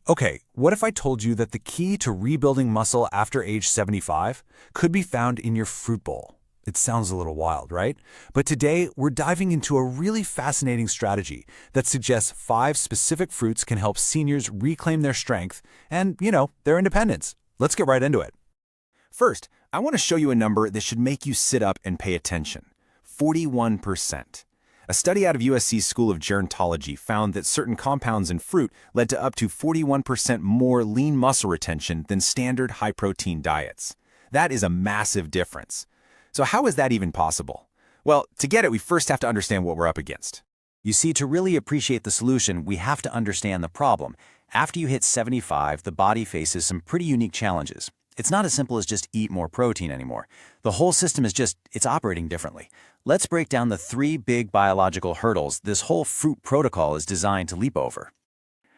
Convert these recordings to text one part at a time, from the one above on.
Okay, what if I told you that the key to rebuilding muscle after age 75 could be found in your fruit bowl? It sounds a little wild, right? But today, we're diving into a really fascinating strategy that suggests 5 specific fruits can help seniors reclaim their strength and, their independence. Let's get right into it. First, I want to show you a number that should make you sit up and pay attention. 41%. A study out of USC's School of Gerontology found that certain compounds in fruit led to up to 41% more lean muscle retention than standard high-protein diets. That is a massive difference. So how is that even possible? Well, to get it, we first have to understand what we're up against. You see, to really appreciate the solution, we have to understand the problem. After you hit 75, the body faces some pretty unique challenges. It's not as simple as just eat more protein anymore. The whole system it's operating differently. Let's break down the 3 big biological hurdles this whole fruit protocol is designed to leap over.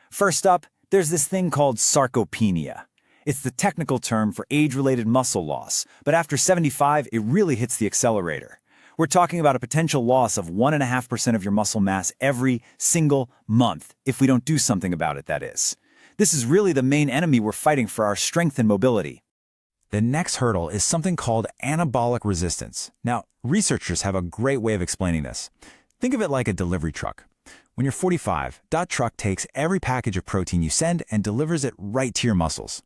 First up, there's this thing called sarcopenia. It's the technical term for age-related muscle loss, but after 75, it really hits the accelerator. We're talking about a potential loss of 1.5% of your muscle mass every single month, if we don't do something about it, that is. This is really the main enemy we're fighting for our strength and mobility. The next hurdle is something called anabolic resistance. Now, researchers have a great way of explaining this. Think of it like a delivery truck. When you're 45, that truck takes every package of protein you send and delivers it right to your muscles.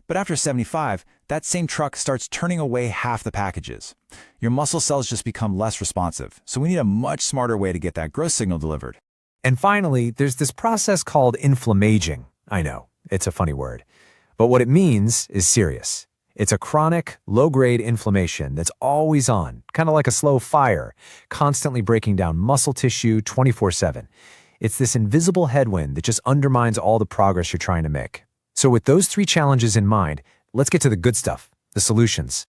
But after 75, that same truck starts turning away half the packages. Your muscle cells just become less responsive, so we need a much smarter way to get that growth signal delivered. And finally, there's this process called inflammaging. I know, it's a funny word. But what it means is serious. It's a chronic, low-grade inflammation that's always on, kind of like a slow fire, constantly breaking down muscle tissue 24/7. It's this invisible headwind that just undermines all the progress you're trying to make. So with those 3 challenges in mind, let's get to the good stuff, the solutions.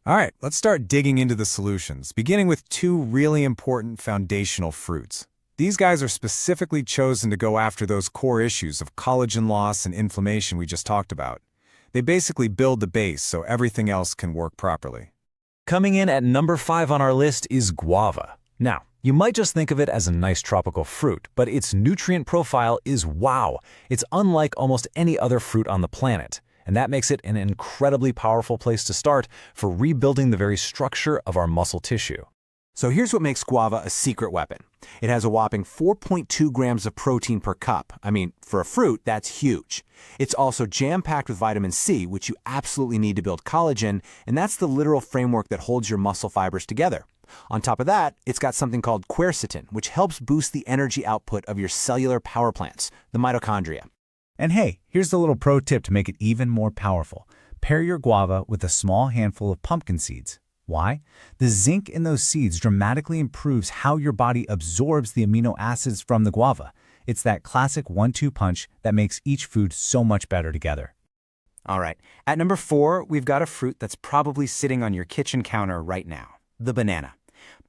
All right, let's start digging into the solutions, beginning with 2 really important foundational fruits. These guys are specifically chosen to go after those core issues of collagen loss and inflammation we just talked about. They basically build the base so everything else can work properly. Coming in at number 5 on our list is guava. Now, you might just think of it as a nice tropical fruit, but its nutrient profile is wow. It's unlike almost any other fruit on the planet, and that makes it an incredibly powerful place to start for rebuilding the very structure of our muscle tissue. So here's what makes guava a secret weapon. It has a whopping 4.2 grams of protein per cup. I mean, for a fruit, that's huge. It's also jam-packed with vitamin C, which you absolutely need to build collagen, and that's the literal framework that holds your muscle fibers together. On top of that, it's got something called quercetin, which helps boost the energy output of your cellular power plants, the mitochondria. And hey, here's the little pro tip to make it even more powerful. Pair your guava with a small handful of pumpkin seeds. Why? The zinc in those seeds dramatically improves how your body absorbs the amino acids from the guava. It's that classic 1-2 punch that makes each food so much better together. All right, at number 4, we've got a fruit that's probably sitting on your kitchen counter right now, the banana.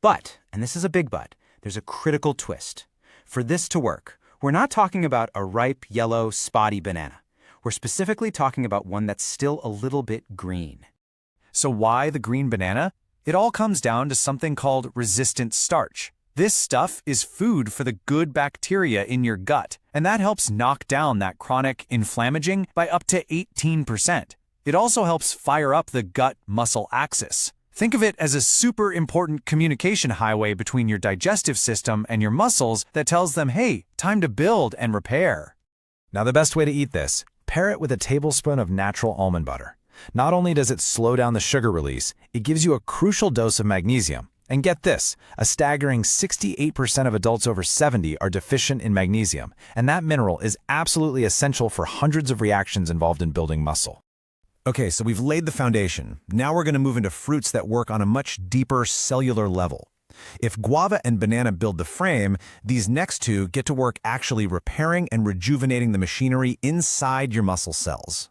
But, and this is a big but, there's a critical twist. For this to work, we're not talking about a ripe, yellow, spotty banana. We're specifically talking about one that's still a little bit green. So why the green banana? It all comes down to something called resistant starch. This stuff is food for the good bacteria in your gut, and that helps knock down that chronic inflammaging by up to 18%. It also helps fire up the gut-muscle axis. Think of it as a super important communication highway between your digestive system and your muscles that tells them, hey, time to build and repair. Now the best way to eat this, pair it with a tablespoon of natural almond butter. Not only does it slow down the sugar release, it gives you a crucial dose of magnesium. And get this, a staggering 68% of adults over 70 are deficient in magnesium, and that mineral is absolutely essential for hundreds of reactions involved in building muscle. Okay, so we've laid the foundation. Now we're going to move into fruits that work on a much deeper cellular level. If guava and banana build the frame, these next 2 get to work actually repairing and rejuvenating the machinery inside your muscle cells.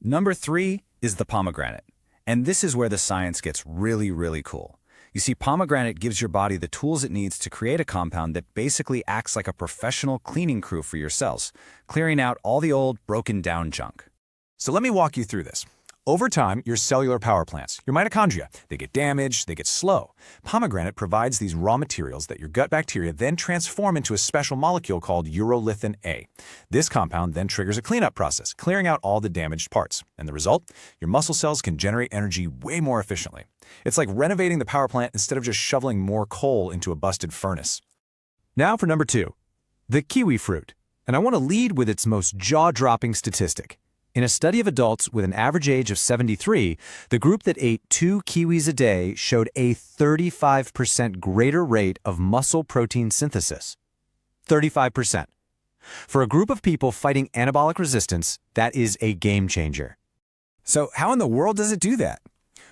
Number 3 is the pomegranate. And this is where the science gets really, really cool. You see, pomegranate gives your body the tools it needs to create a compound that basically acts like a professional cleaning crew for your cells, clearing out all the old, broken-down junk. So let me walk you through this. Over time, your cellular power plants, your mitochondria, they get damaged, they get slow. Pomegranate provides these raw materials that your gut bacteria then transform into a special molecule called urolithin A. This compound then triggers a cleanup process, clearing out all the damaged parts. And the result? Your muscle cells can generate energy way more efficiently. It's like renovating the power plant instead of just shoveling more coal into a busted furnace. Now for number 2, the kiwi fruit. And I want to lead with its most jaw-dropping statistic. In a study of adults with an average age of 73, the group that ate 2 kiwis a day showed a 35% greater rate of muscle protein synthesis. 35%. For a group of people fighting anabolic resistance, that is a game changer. So how in the world does it do that?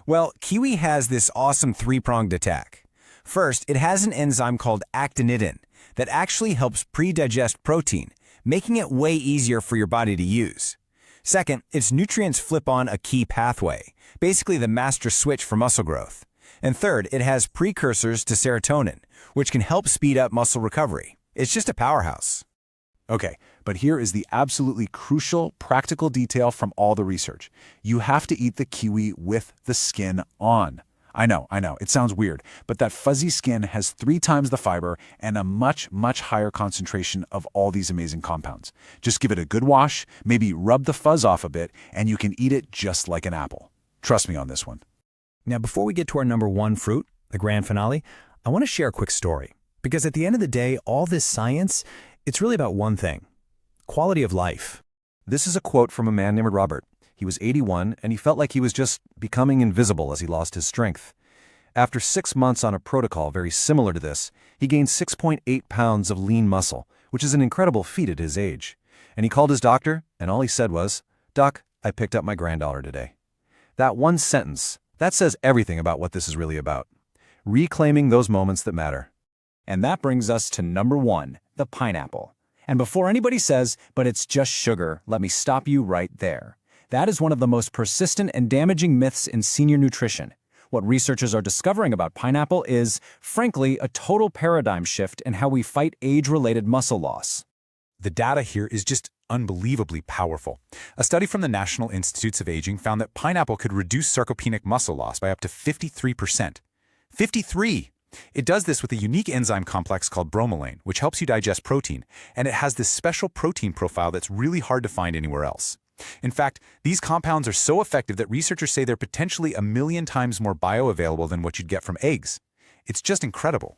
Well, kiwi has this awesome 3-pronged attack. First, it has an enzyme called actinidin that actually helps pre-digest protein, making it way easier for your body to use. Second, its nutrients flip on a key pathway, basically the master switch for muscle growth. And third, it has precursors to serotonin, which can help speed up muscle recovery. It's just a powerhouse. Okay, but here is the absolutely crucial practical detail from all the research. You have to eat the kiwi with the skin on. I know, it sounds weird, but that fuzzy skin has 3 times the fiber and a much, much higher concentration of all these amazing compounds. Just give it a good wash, maybe rub the fuzz off a bit, and you can eat it just like an apple. Trust me on this one. Now, before we get to our number 1 fruit, the grand finale, I want to share a quick story. Because at the end of the day, all this science, it's really about one thing: quality of life. This is a quote from a man named Robert. He was 81, and he felt like he was just becoming invisible as he lost his strength. After 6 months on a protocol very similar to this, he gained 6.8 pounds of lean muscle, which is an incredible feat at his age. And he called his doctor, and all he said was, "Doc, I picked up my granddaughter today." That one sentence, that says everything about what this is really about. Reclaiming those moments that matter. And that brings us to number 1, the pineapple. And before anybody says, "But it's just sugar," let me stop you right there. That is one of the most persistent and damaging myths in senior nutrition. What researchers are discovering about pineapple is, frankly, a total paradigm shift in how we fight age-related muscle loss. The data here is just unbelievably powerful. A study from the National Institutes of Aging found that pineapple could reduce sarcopenic muscle loss by up to 53%. 53! It does this with a unique enzyme complex called bromelain, which helps you digest protein, and it has this special protein profile that's really hard to find anywhere else. In fact, these compounds are so effective that researchers say they're potentially 1,000,000 times more bioavailable than what you'd get from eggs. It's just incredible.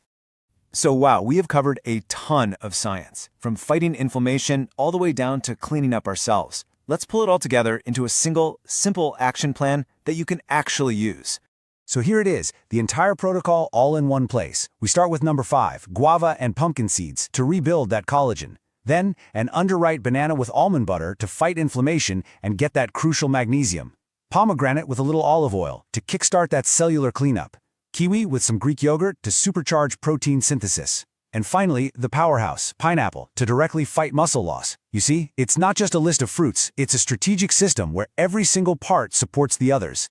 So wow, we have covered a ton of science, from fighting inflammation all the way down to cleaning up ourselves. Let's pull it all together into a single, simple action plan that you can actually use. So here it is, the entire protocol all in one place. We start with number 5, guava and pumpkin seeds to rebuild that collagen. Then, an underripe banana with almond butter to fight inflammation and get that crucial magnesium. Pomegranate with a little olive oil to kickstart that cellular cleanup. Kiwi with some Greek yogurt to supercharge protein synthesis. And finally, the powerhouse, pineapple, to directly fight muscle loss. You see, it's not just a list of fruits, it's a strategic system where every single part supports the others.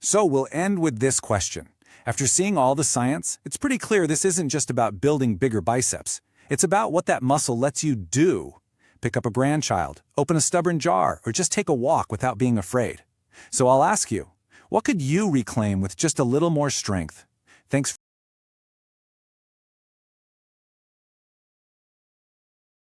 So we'll end with this question. After seeing all the science, it's pretty clear this isn't just about building bigger biceps. It's about what that muscle lets you do. Pick up a grandchild, open a stubborn jar, or just take a walk without being afraid. So I'll ask you, what could you reclaim with just a little more strength? Thanks